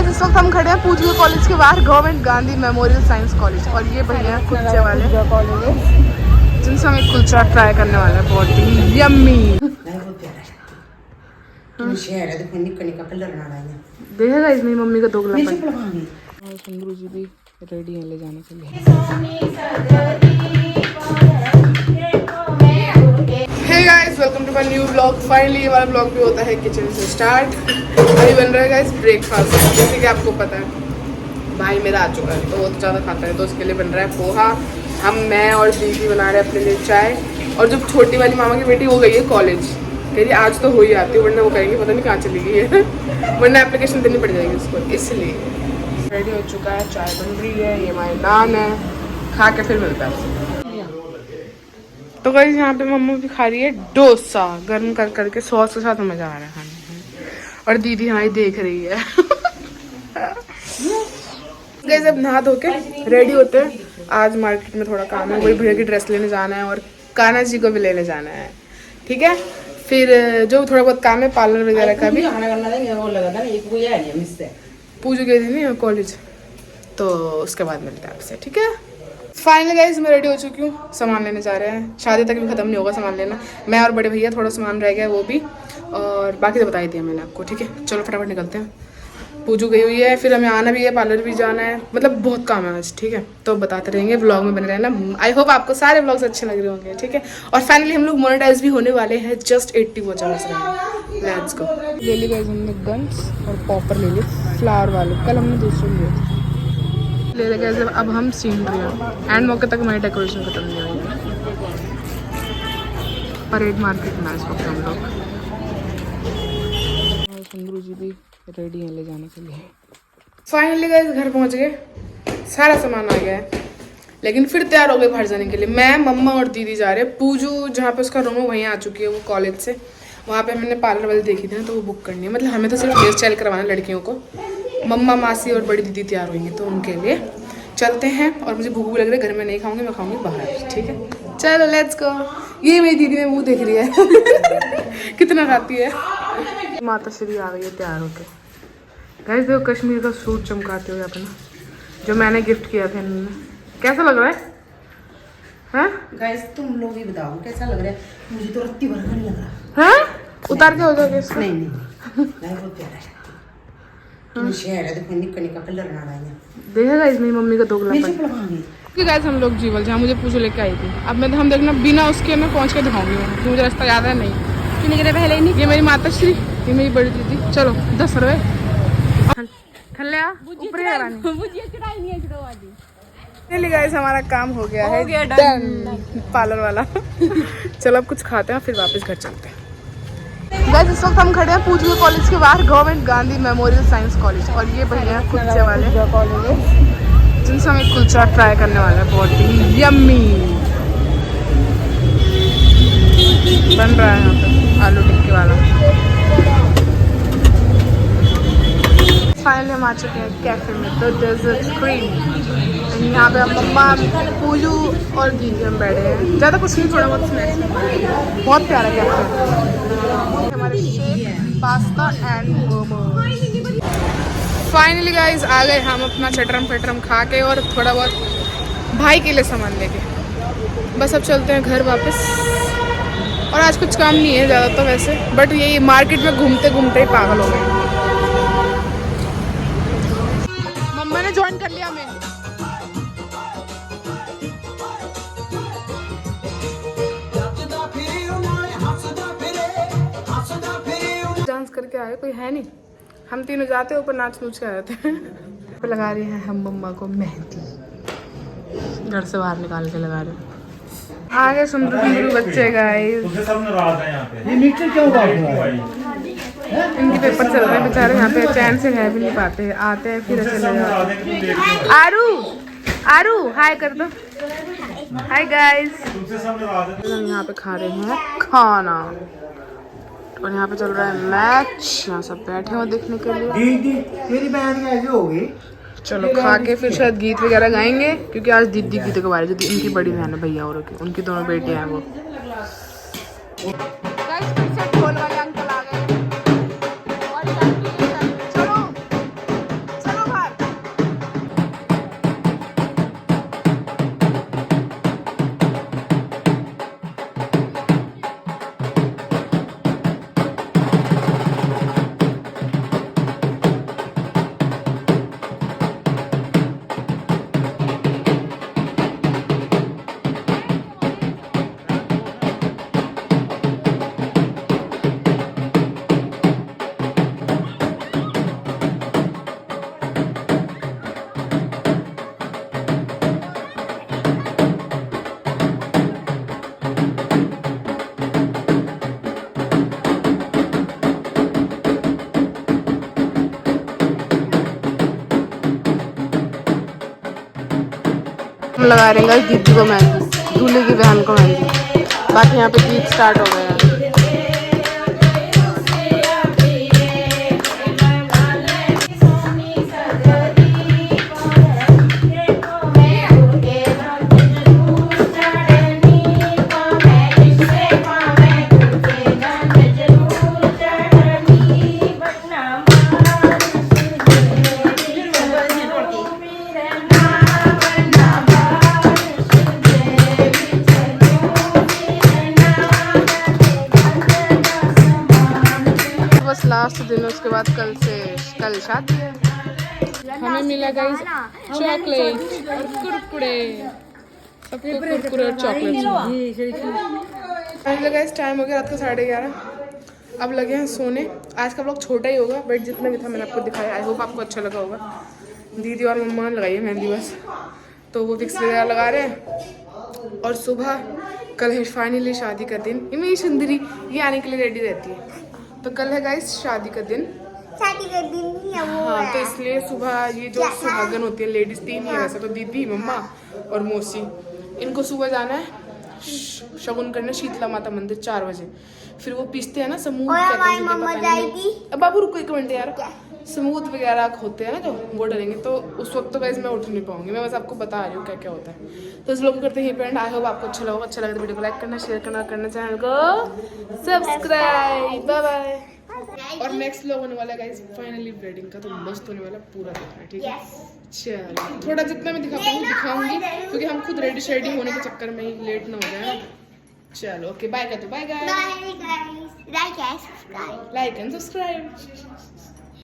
Guys इस वक्त हम खड़े हैं पूजू कॉलेज के बाहर, government Gandhi memorial science college. और ये भैया कुलचे वाले जिनसे हम एक कुलचा ट्राई करने वाले हैं, बहुत ही यम्मी। देखेगा इसमें मम्मी का दोगलापन। संदरू जी भी रेडी हैं ले जाने के लिए। Hey guys welcome to my new vlog. Finally ये वाला व्लॉग भी होता है किचन से स्टार्ट। अभी बन रहा है गाइस ब्रेकफास्ट, जैसे कि आपको पता है भाई मेरा आ चुका है तो वो तो ज़्यादा खाता है, तो उसके लिए बन रहा है पोहा। मैं और दीदी बना रहे हैं अपने लिए चाय। और जो छोटी वाली मामा की बेटी वो गई है कॉलेज, कह रही आज तो हो ही आती है, वरना वो कहेंगे पता नहीं कहाँ चली गई है वरना एप्लीकेशन देनी पड़ जाएगी उसको। इसलिए रेडी हो चुका है, चाय बन रही है, ये हमारी नान है, खा के फिर मिलता है। तो गाइस यहाँ पे मम्मा भी खा रही है डोसा गर्म कर करके, सॉस के साथ मजा आ रहा है खाने में। और दीदी हमारी देख रही है गाइस अब नहा धो के रेडी होते हैं। आज मार्केट में थोड़ा काम है, वही भैया की ड्रेस लेने जाना है और कान्हा जी को भी लेने जाना है, ठीक है। फिर जो थोड़ा बहुत काम है पार्लर वगैरह का भी। पूजू गई थी नहीं कॉलेज, तो उसके बाद मिलते हैं आपसे, ठीक है। फाइनली गाइस मैं रेडी हो चुकी हूँ, सामान लेने जा रहे हैं। शादी तक भी खत्म नहीं होगा सामान लेना, मैं और बड़े भैया, थोड़ा सामान रह गया वो भी, और बाकी तो बता ही दिया मैंने आपको, ठीक है। चलो फटाफट निकलते हैं। पूजू गई हुई है, फिर हमें आना भी है, पार्लर भी जाना है, मतलब बहुत काम है आज, ठीक है। तो बताते रहेंगे, व्लॉग में बने रहना। आई होप आपको सारे व्लॉग्स अच्छे लग रहे होंगे, ठीक है। और फाइनली हम लोग मोनेटाइज भी होने वाले हैं, जस्ट 80 वॉच आवर्स रहे। Let's go. ले ली गाइस हमने गन्स और पॉपर ले ली फ्लावर वाले, कल हमने दूसरे लिए ले ले गए। अब हम सीनरी हैं, एंड मौके तक हमारी डेकोरेशन खत्म नहीं होगी। परेड मार्केट में इस वक्त हम लोग। संदरू जी भी रेडी हैं ले जाने के लिए। फाइनली गाइस घर पहुंच गए, सारा सामान आ गया है, लेकिन फिर तैयार हो गए बाहर जाने के लिए। मैं, मम्मा और दीदी जा रहे हैं। पूजू जहाँ पे उसका रूम है वहीं आ चुकी है वो कॉलेज से। वहाँ पे हमने पार्लर वाली देखी थी ना, तो वो बुक करनी है, मतलब हमें तो सिर्फ हेयर स्टाइल करवाना है लड़कियों को। मम्मा, मासी और बड़ी दीदी तैयार होंगी, तो उनके लिए चलते हैं। और मुझे भूख भी लग रही है, घर में नहीं खाऊंगी, मैं खाऊंगी बाहर, ठीक है। चलो लेट्स गो। ये मेरी दीदी ने मुंह देख रही है कितना खाती है। माता श्री आ गई है तैयार होके। गाइस देखो कश्मीर का सूट चमकाते हुए अपना, जो मैंने गिफ्ट किया था इन्होंने। कैसा लग रहा है? हाँ गाइस तुम लोग ही बताओ कैसा लग रहा है। मुझे तो रत्ती भर नहीं लग रहा। हाँ उतार के हो जाएगा इसको। नहीं बहुत प्यारा है। शहर है, देखो निक्का निक्का कलर ना आया। देखेगा इसमें मम्मी का दोगलापन। गाइस हम लोग जीवल जहाँ मुझे पूछो लेके आई थी, अब मैं हम देखना बिना उसके मैं पहुँच के दिखाऊंगी, क्योंकि मुझे रास्ता याद है नहीं। क्योंकि पहले ही नहीं। ये मेरी माता श्री, ये मेरी बड़ी दीदी। चलो 10 रुपए थल्ले ऊपर। गाइस हमारा काम हो गया है डन, पार्लर वाला चलो अब कुछ खाते हैं फिर वापस घर चलते हैं। गाइस इस वक्त हम खड़े हैं पूजू कॉलेज के बाहर, government Gandhi memorial science college. और ये भैया कुलचे वाले जिनसे हम एक कुलचा ट्राई करने वाले हैं, बहुत ही यम्मी बन रहा है यहाँ पे आलू टिक्की वाला। फाइनली हम आ चुके हैं कैफे में, द डेजर्ट क्रीम। यहाँ पे मम्मा, पूजू और दीदी हम बैठे हैं, ज़्यादा कुछ नहीं, थोड़ा बहुत स्नैक्स। बहुत प्यारा कैफे। हमारे shake, pasta and momos. Finally guys आ गए हम अपना चटरम फटरम खा के और थोड़ा बहुत भाई के लिए सामान लेके। बस अब चलते हैं घर वापस। और आज कुछ काम नहीं है ज़्यादा तो वैसे, बट यही मार्केट में घूमते घूमते ही पागल हो गए। मम्मा ने ज्वाइन कर लिया हमें। डांस करके आए, कोई है नहीं, हम तीनों जाते ऊपर नाच नूच के आए थे पे लगा रही हैं हम मम्मा को मेहंदी, घर से बाहर निकाल के लगा रहे हैं। आगे सुंदर सुंदर बच्चे गाइस, इनके पेपर चल रहे हैं बेचारे, यहाँ पे चैन से रह भी नहीं पाते, आते हैं फिर चले जाते हैं। आरू आरू हाय कर दो, हाय गाइस। हम यहाँ पे खा रहे हैं खाना और यहाँ पे चल रहा है मैच, यहाँ सब बैठे हो देखने के लिए। दीदी मेरी बहन कैसे होगी? चलो खा के फिर शायद गीत वगैरह गाएंगे, क्योंकि आज दीदी गीत के बारे, जो इनकी बड़ी बहन है भैया और उनकी दोनों बेटियां हैं वो। लगा रहे हैं दीदी को मेहंदी, दूल्हे की बहन को मेहंदी। बाकी यहाँ पे गीत स्टार्ट हो गया है। बस लास्ट दिन, उसके बाद कल शादी है। हमें मिला गाइस चॉकलेट और कुरकुरे, सबको कुरकुरे और चॉकलेट। गाइस टाइम हो गया रात को 11:30। अब लगे हैं सोने। आज का ब्लॉग छोटा ही होगा, बट जितना भी था मैंने आपको दिखाया। आई होप आपको अच्छा लगा होगा। दीदी और मम्मा ने लगाई है मेहंदी बस, तो वो विक्स वगैरह लगा रहे हैं। और सुबह कल है फाइनली शादी का दिन। ये मेरी सुंदरी ये आने के लिए रेडी रहती है। तो कल है गाइस शादी का दिन। हाँ, तो इसलिए सुबह ये जो सुहागन होती है लेडीज 3 ही है वैसे तो, दीदी, मम्मा और मौसी। इनको सुबह जाना है शगुन करने शीतला माता मंदिर 4 बजे। फिर वो पीसते हैं ना समूह, अब बाबू रुको 1 मिनट यार, समूह वगैरह होते हैं ना जो, वो डलेंगे। तो उस वक्त तो गाइस मैं उठ नहीं पाऊंगी, मैं बस आपको बता रही हूँ क्या क्या होता है। तो इस लोग को करते हैं पेरेंट। आई होप आपको अच्छा लगा। अच्छा लगे तो वीडियो को लाइक करना, शेयर करना चैनल को सब्सक्राइब। Bye bye. और नेक्स्ट व्लॉग होने वाला है गाइस फाइनली वेडिंग का, तो मस्त होने वाला, पूरा देखना ठीक है। चलो थोड़ा जितना मैं दिखा पाऊंगी दिखाऊंगी, क्योंकि हम खुद रेडी शेडी होने के चक्कर में ही लेट ना हो जाए। चलो ओके बाय कर दो। Bye guys, like and subscribe.